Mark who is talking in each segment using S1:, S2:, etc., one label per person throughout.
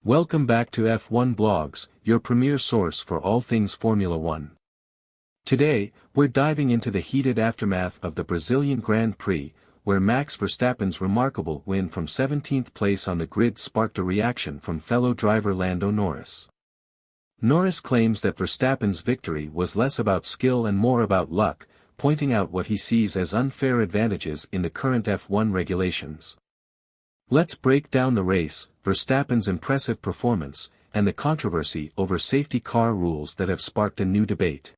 S1: Welcome back to F1 Blogs, your premier source for all things Formula One. Today, we're diving into the heated aftermath of the Brazilian Grand Prix, where Max Verstappen's remarkable win from 17th place on the grid sparked a reaction from fellow driver Lando Norris. Norris claims that Verstappen's victory was less about skill and more about luck, pointing out what he sees as unfair advantages in the current F1 regulations. Let's break down the race, Verstappen's impressive performance, and the controversy over safety car rules that have sparked a new debate.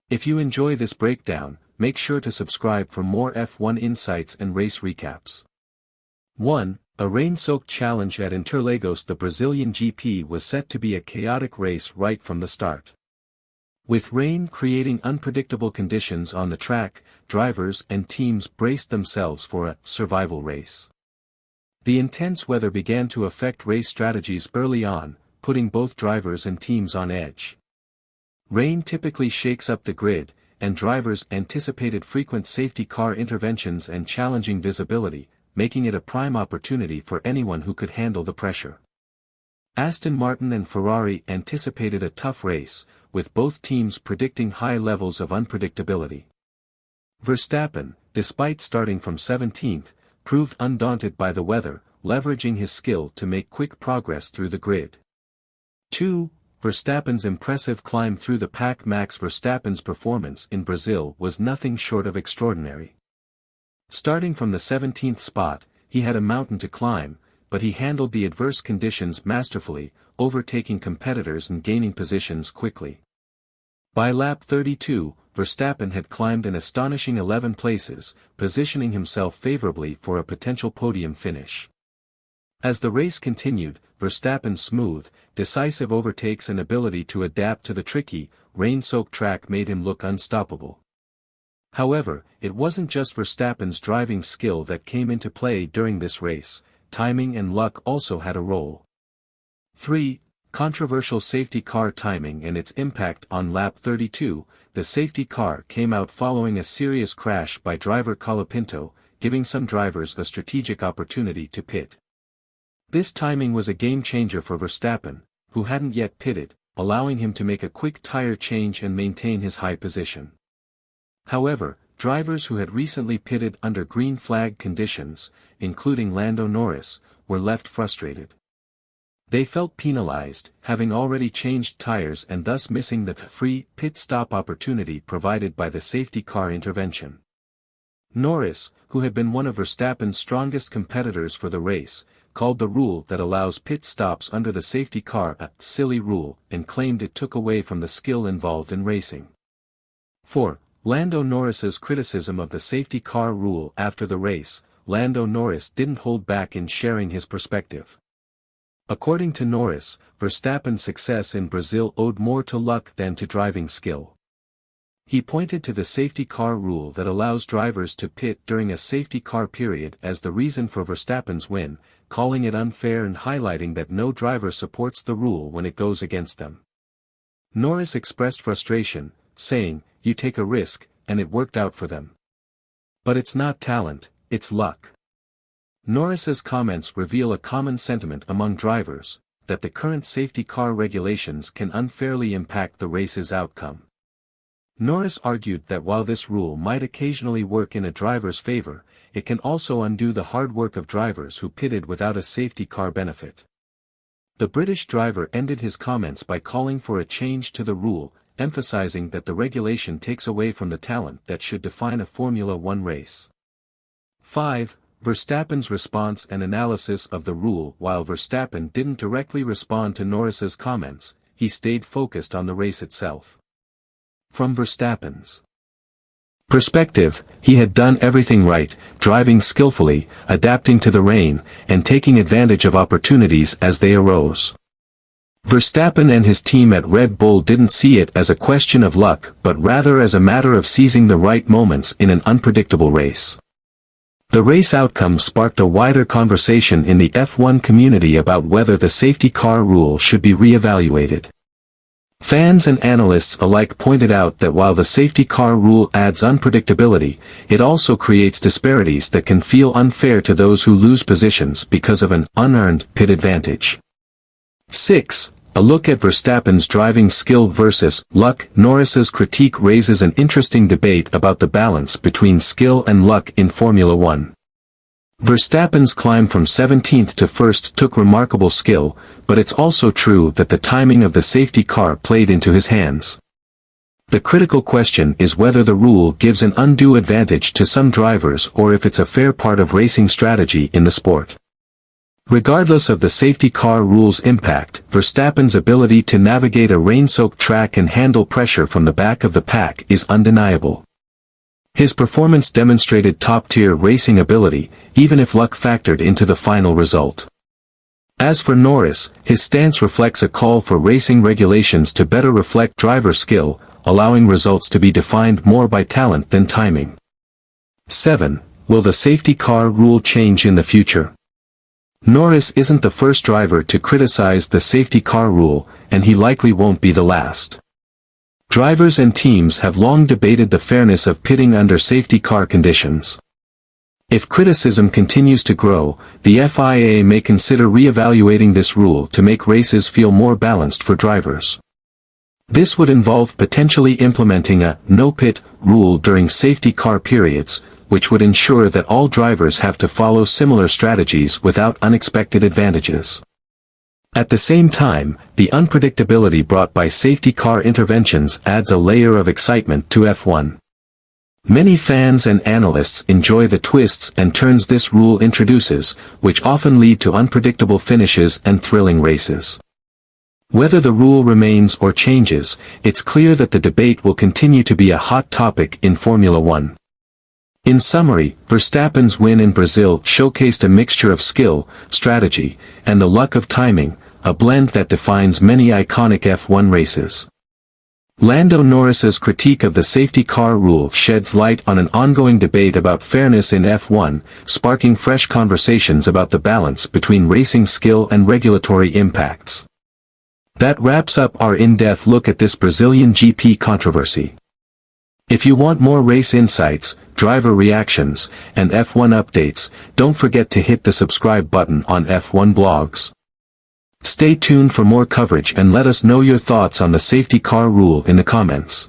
S1: If you enjoy this breakdown, make sure to subscribe for more F1 insights and race recaps. 1. A rain-soaked challenge at Interlagos. The Brazilian GP was set to be a chaotic race right from the start. With rain creating unpredictable conditions on the track, drivers and teams braced themselves for a survival race. The intense weather began to affect race strategies early on, putting both drivers and teams on edge. Rain typically shakes up the grid, and drivers anticipated frequent safety car interventions and challenging visibility, making it a prime opportunity for anyone who could handle the pressure. Aston Martin and Ferrari anticipated a tough race, with both teams predicting high levels of unpredictability. Verstappen, despite starting from 17th, proved undaunted by the weather, leveraging his skill to make quick progress through the grid. 2. Verstappen's impressive climb through the pack. Max Verstappen's performance in Brazil was nothing short of extraordinary. Starting from the 17th spot, he had a mountain to climb, but he handled the adverse conditions masterfully, overtaking competitors and gaining positions quickly. By lap 32, Verstappen had climbed an astonishing 11 places, positioning himself favorably for a potential podium finish. As the race continued, Verstappen's smooth, decisive overtakes and ability to adapt to the tricky, rain-soaked track made him look unstoppable. However, it wasn't just Verstappen's driving skill that came into play during this race, timing and luck also had a role. 3. Controversial safety car timing and its impact on lap 32. The safety car came out following a serious crash by driver Colapinto, giving some drivers a strategic opportunity to pit. This timing was a game-changer for Verstappen, who hadn't yet pitted, allowing him to make a quick tire change and maintain his high position. However, drivers who had recently pitted under green flag conditions, including Lando Norris, were left frustrated. They felt penalized, having already changed tires and thus missing the free pit stop opportunity provided by the safety car intervention. Norris, who had been one of Verstappen's strongest competitors for the race, called the rule that allows pit stops under the safety car a silly rule and claimed it took away from the skill involved in racing. 4. Lando Norris's criticism of the safety car rule. After the race, Lando Norris didn't hold back in sharing his perspective. According to Norris, Verstappen's success in Brazil owed more to luck than to driving skill. He pointed to the safety car rule that allows drivers to pit during a safety car period as the reason for Verstappen's win, calling it unfair and highlighting that no driver supports the rule when it goes against them. Norris expressed frustration, saying, "You take a risk, and it worked out for them. But it's not talent, it's luck." Norris's comments reveal a common sentiment among drivers, that the current safety car regulations can unfairly impact the race's outcome. Norris argued that while this rule might occasionally work in a driver's favor, it can also undo the hard work of drivers who pitted without a safety car benefit. The British driver ended his comments by calling for a change to the rule, emphasizing that the regulation takes away from the talent that should define a Formula One race. 5. Verstappen's response and analysis of the rule. While Verstappen didn't directly respond to Norris's comments, he stayed focused on the race itself. From Verstappen's perspective, he had done everything right, driving skillfully, adapting to the rain, and taking advantage of opportunities as they arose. Verstappen and his team at Red Bull didn't see it as a question of luck but rather as a matter of seizing the right moments in an unpredictable race. The race outcome sparked a wider conversation in the F1 community about whether the safety car rule should be re-evaluated. Fans and analysts alike pointed out that while the safety car rule adds unpredictability, it also creates disparities that can feel unfair to those who lose positions because of an unearned pit advantage. 6. A look at Verstappen's driving skill versus luck. Norris's critique raises an interesting debate about the balance between skill and luck in Formula One. Verstappen's climb from 17th to 1st took remarkable skill, but it's also true that the timing of the safety car played into his hands. The critical question is whether the rule gives an undue advantage to some drivers or if it's a fair part of racing strategy in the sport. Regardless of the safety car rule's impact, Verstappen's ability to navigate a rain-soaked track and handle pressure from the back of the pack is undeniable. His performance demonstrated top-tier racing ability, even if luck factored into the final result. As for Norris, his stance reflects a call for racing regulations to better reflect driver skill, allowing results to be defined more by talent than timing. 7. Will the safety car rule change in the future? Norris isn't the first driver to criticize the safety car rule, and he likely won't be the last. Drivers and teams have long debated the fairness of pitting under safety car conditions. If criticism continues to grow, the FIA may consider re-evaluating this rule to make races feel more balanced for drivers. This would involve potentially implementing a no-pit rule during safety car periods, which would ensure that all drivers have to follow similar strategies without unexpected advantages. At the same time, the unpredictability brought by safety car interventions adds a layer of excitement to F1. Many fans and analysts enjoy the twists and turns this rule introduces, which often lead to unpredictable finishes and thrilling races. Whether the rule remains or changes, it's clear that the debate will continue to be a hot topic in Formula One. In summary, Verstappen's win in Brazil showcased a mixture of skill, strategy, and the luck of timing, a blend that defines many iconic F1 races. Lando Norris's critique of the safety car rule sheds light on an ongoing debate about fairness in F1, sparking fresh conversations about the balance between racing skill and regulatory impacts. That wraps up our in-depth look at this Brazilian GP controversy. If you want more race insights, driver reactions, and F1 updates, don't forget to hit the subscribe button on F1 blogs. Stay tuned for more coverage and let us know your thoughts on the safety car rule in the comments.